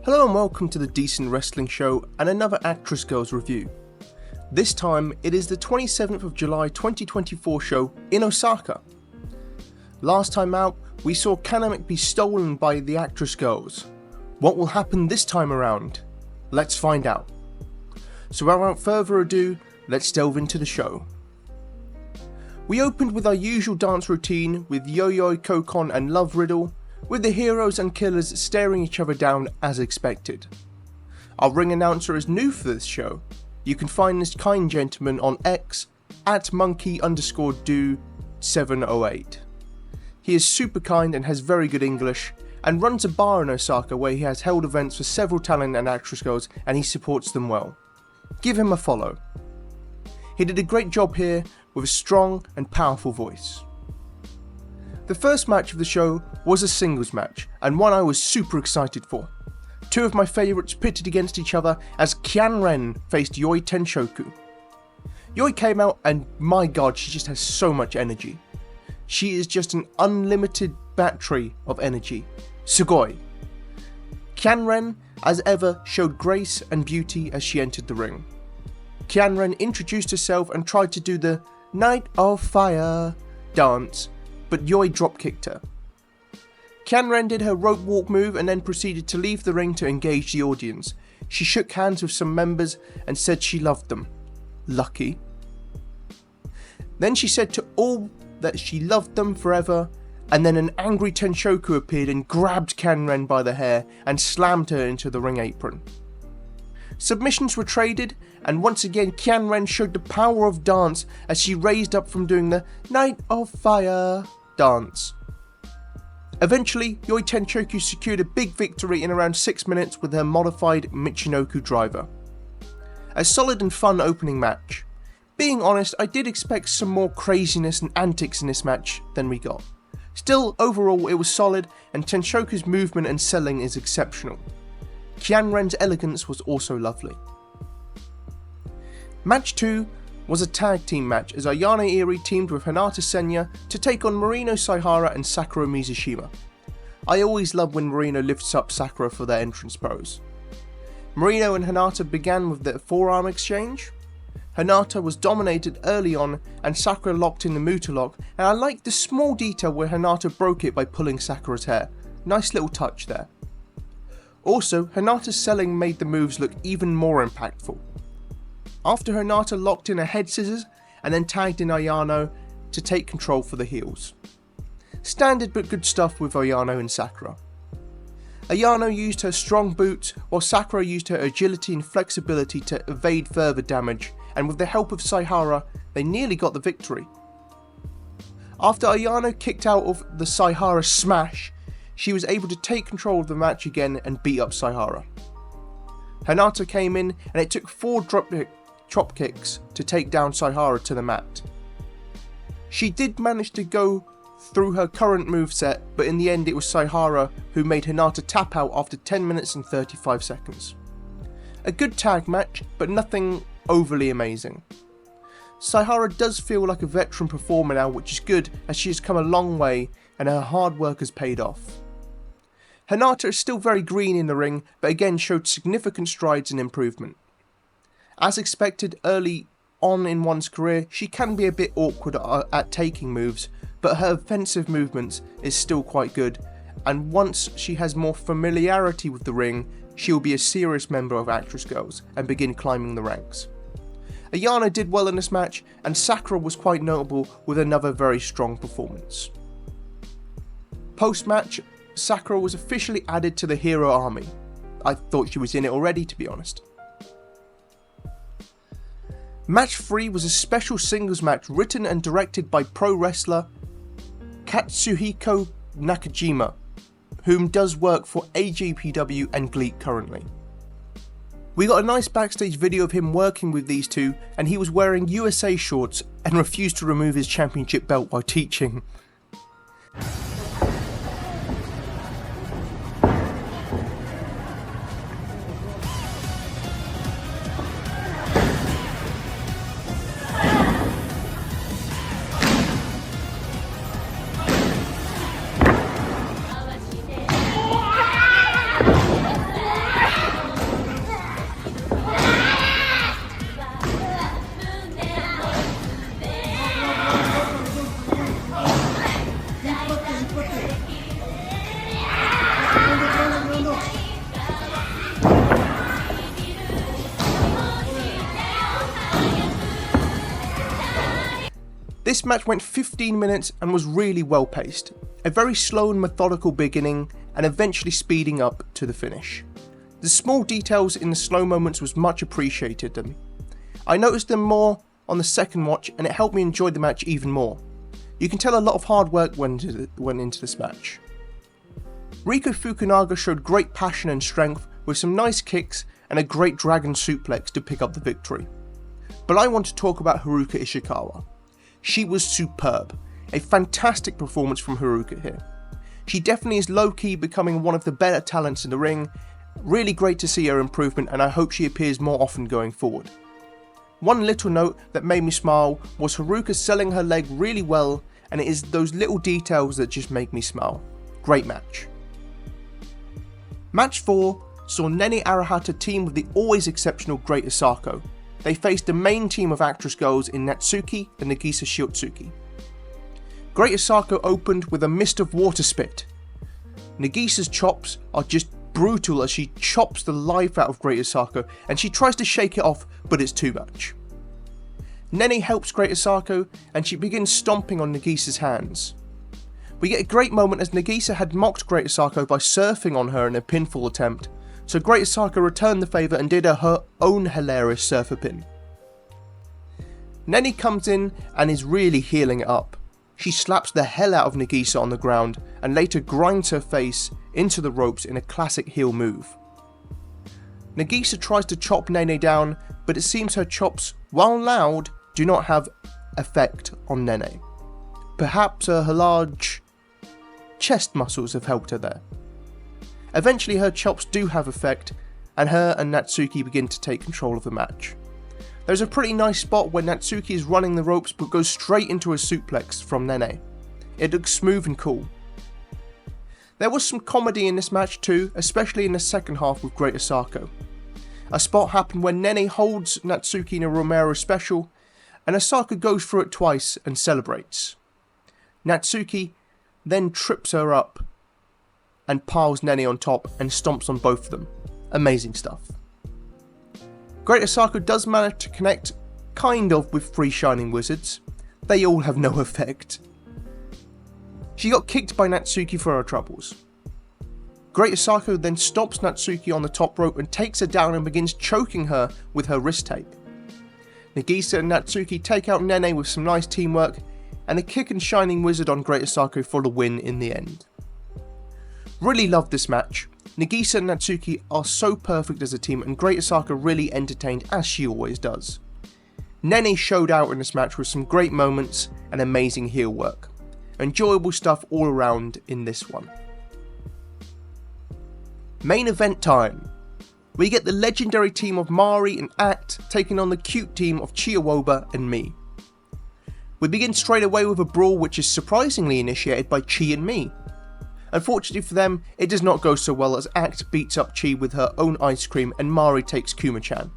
Hello and welcome to the Decent Wrestling Show and another Actress Girls review. This time it is the 27th of July 2024 show in Osaka. Last time out we saw Kaname be stolen by the Actress Girls. What will happen this time around? Let's find out. So without further ado, let's delve into the show. We opened with our usual dance routine with Yo-Yo, Kokon and Love Riddle, with the heroes and killers staring each other down as expected. Our ring announcer is new for this show. You can find this kind gentleman on X at monkey_do708. He is super kind and has very good English, and runs a bar in Osaka where he has held events for several talent and actress girls and he supports them well. Give him a follow. He did a great job here with a strong and powerful voice. The first match of the show was a singles match, and one I was super excited for. Two of my favourites pitted against each other as Kian Ren faced Yoi Ten Shoku. Yoi came out and my god, she just has so much energy. She is just an unlimited battery of energy. Sugoi. Kian Ren, as ever, showed grace and beauty as she entered the ring. Kian Ren introduced herself and tried to do the Night of Fire dance, but Yoi dropkicked her. Kian Ren did her rope walk move and then proceeded to leave the ring to engage the audience. She shook hands with some members and said she loved them. Lucky. Then she said to all that she loved them forever, and then an angry Ten Shoku appeared and grabbed Kian Ren by the hair and slammed her into the ring apron. Submissions were traded, and once again Kian Ren showed the power of dance as she raised up from doing the Night of Fire dance. Eventually, Yoi Ten Shoku secured a big victory in around 6 minutes with her modified Michinoku driver. A solid and fun opening match. Being honest, I did expect some more craziness and antics in this match than we got. Still, overall it was solid, and Ten Shoku's movement and selling is exceptional. Kian Ren's elegance was also lovely. Match 2 was a tag team match as Ayana Eri teamed with Hinata Senya to take on Marino Saihara and Sakura Mizushima. I always love when Marino lifts up Sakura for their entrance pose. Marino and Hinata began with the forearm exchange. Hinata was dominated early on and Sakura locked in the Muta lock, and I liked the small detail where Hinata broke it by pulling Sakura's hair. Nice little touch there. Also, Hinata's selling made the moves look even more impactful. After Hinata locked in a head scissors and then tagged in Ayano to take control for the heels. Standard but good stuff with Ayano and Sakura. Ayano used her strong boots while Sakura used her agility and flexibility to evade further damage, and with the help of Saihara they nearly got the victory. After Ayano kicked out of the Saihara smash, she was able to take control of the match again and beat up Saihara. Hinata came in and it took 4 drop kicks to take down Saihara to the mat. She did manage to go through her current moveset, but in the end it was Saihara who made Hinata tap out after 10 minutes and 35 seconds. A good tag match, but nothing overly amazing. Saihara does feel like a veteran performer now, which is good as she has come a long way and her hard work has paid off. Hinata is still very green in the ring, but again showed significant strides in improvement. As expected early on in one's career, she can be a bit awkward at taking moves, but her offensive movements is still quite good, and once she has more familiarity with the ring, she will be a serious member of Actress Girls and begin climbing the ranks. Ayana did well in this match, and Sakura was quite notable with another very strong performance. Post-match, Sakura was officially added to the Hero Army. I thought she was in it already, to be honest. Match 3 was a special singles match written and directed by pro wrestler Katsuhiko Nakajima, whom does work for AJPW and Gleek currently. We got a nice backstage video of him working with these two, and he was wearing USA shorts and refused to remove his championship belt while teaching. This match went 15 minutes and was really well paced. A very slow and methodical beginning and eventually speeding up to the finish. The small details in the slow moments was much appreciated and I noticed them more on the second watch and it helped me enjoy the match even more. You can tell a lot of hard work went into this match. Rico Fukunaga showed great passion and strength with some nice kicks and a great dragon suplex to pick up the victory. But I want to talk about Haruka Ishikawa. She was superb. A fantastic performance from Haruka here. She definitely is low-key becoming one of the better talents in the ring. Really great to see her improvement and I hope she appears more often going forward. One little note that made me smile was Haruka selling her leg really well, and it is those little details that just make me smile. Great match. Match 4 saw Nene Arahata team with the always exceptional Great Asaka. They faced the main team of Actwres girls in Natsuki and Nagisa Shiotsuki. Great Asaka opened with a mist of water spit. Nagisa's chops are just brutal as she chops the life out of Great Asaka and she tries to shake it off, but it's too much. Nene helps Great Asaka and she begins stomping on Nagisa's hands. We get a great moment as Nagisa had mocked Great Asaka by surfing on her in a pinfall attempt, so Great Asaka returned the favour and did her own hilarious surfer pin. Nene comes in and is really healing it up. She slaps the hell out of Nagisa on the ground and later grinds her face into the ropes in a classic heel move. Nagisa tries to chop Nene down, but it seems her chops, while loud, do not have effect on Nene. Perhaps her large chest muscles have helped her there. Eventually her chops do have effect and her and Natsuki begin to take control of the match. There's a pretty nice spot where Natsuki is running the ropes but goes straight into a suplex from Nene. It looks smooth and cool. There was some comedy in this match too, especially in the second half with Great Asaka. A spot happened when Nene holds Natsuki in a Romero special and Asaka goes through it twice and celebrates. Natsuki then trips her up and piles Nene on top and stomps on both of them. Amazing stuff. Great Asaka does manage to connect, kind of, with three Shining Wizards. They all have no effect. She got kicked by Natsuki for her troubles. Great Asaka then stops Natsuki on the top rope and takes her down and begins choking her with her wrist tape. Nagisa and Natsuki take out Nene with some nice teamwork and a kick and Shining Wizard on Great Asaka for the win in the end. Really loved this match. Nagisa and Natsuki are so perfect as a team and Great Asaka really entertained as she always does. Nene showed out in this match with some great moments and amazing heel work. Enjoyable stuff all around in this one. Main event time. We get the legendary team of Mari and Act taking on the cute team of Chiawoba and me. We begin straight away with a brawl which is surprisingly initiated by Chii and me. Unfortunately for them, it does not go so well as Act beats up Chii with her own ice cream and Mari takes Kuma-chan.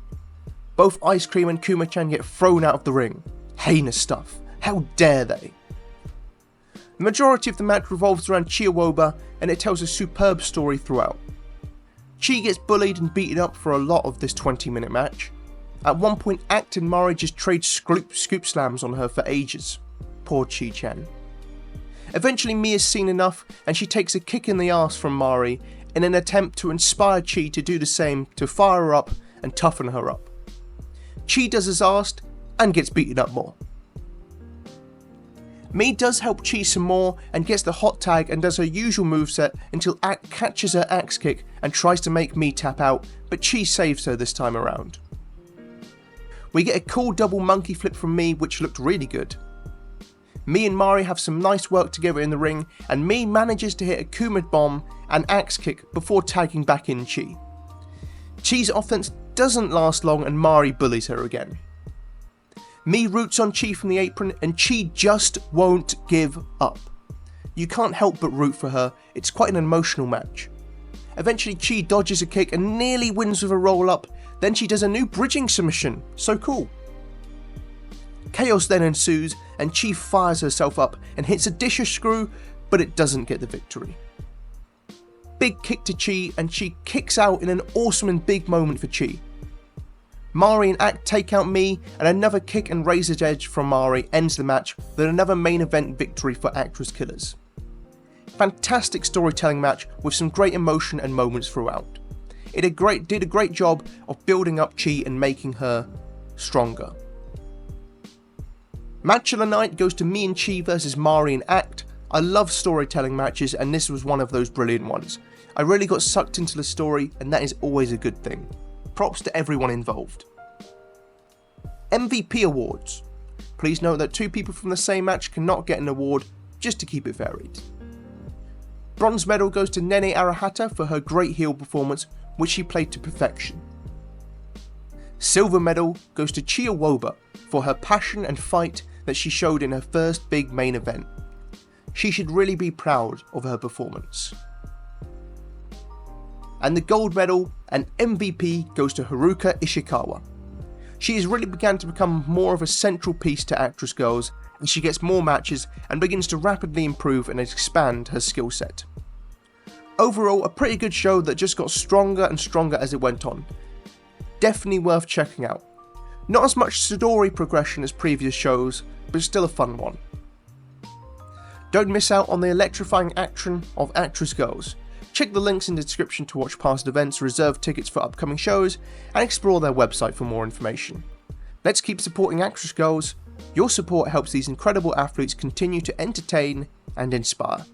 Both Ice Cream and Kuma-chan get thrown out of the ring. Heinous stuff. How dare they? The majority of the match revolves around Chiawoba and it tells a superb story throughout. Chii gets bullied and beaten up for a lot of this 20-minute match. At one point, Act and Mari just trade scoop slams on her for ages. Poor Chii-chan. Eventually Mi has seen enough and she takes a kick in the arse from Mari in an attempt to inspire Chii to do the same to fire her up and toughen her up. Chii does as asked and gets beaten up more. Mi does help Chii some more and gets the hot tag and does her usual moveset until Act catches her axe kick and tries to make Mi tap out, but Chii saves her this time around. We get a cool double monkey flip from Mi which looked really good. Mi and Mari have some nice work together in the ring and Mi manages to hit a Kuma bomb and axe kick before tagging back in Chii. Chii's offense doesn't last long and Mari bullies her again. Mi roots on Chii from the apron and Chii just won't give up. You can't help but root for her, it's quite an emotional match. Eventually Chii dodges a kick and nearly wins with a roll up, then she does a new bridging submission, so cool. Chaos then ensues and Chii fires herself up and hits a disher screw, but it doesn't get the victory. Big kick to Chii and she kicks out in an awesome and big moment for Chii. Mari and Act take out Mii, and another kick and razor's edge from Mari ends the match with another main event victory for Actwres Killers. Fantastic storytelling match with some great emotion and moments throughout. It did a great job of building up Chii and making her stronger. Match of the night goes to Mii and Chii versus Mari and Act. I love storytelling matches, and this was one of those brilliant ones. I really got sucked into the story, and that is always a good thing. Props to everyone involved. MVP awards. Please note that 2 people from the same match cannot get an award, just to keep it varied. Bronze medal goes to Nene Arahata for her great heel performance, which she played to perfection. Silver medal goes to Chii Awoba for her passion and fight that she showed in her first big main event. She should really be proud of her performance. And the gold medal and MVP goes to Haruka Ishikawa. She has really begun to become more of a central piece to Actwres Girls as she gets more matches and begins to rapidly improve and expand her skill set. Overall, a pretty good show that just got stronger and stronger as it went on. Definitely worth checking out. Not as much story progression as previous shows, but still a fun one. Don't miss out on the electrifying action of Actwres Girls. Check the links in the description to watch past events, reserve tickets for upcoming shows, and explore their website for more information. Let's keep supporting Actwres Girls. Your support helps these incredible athletes continue to entertain and inspire.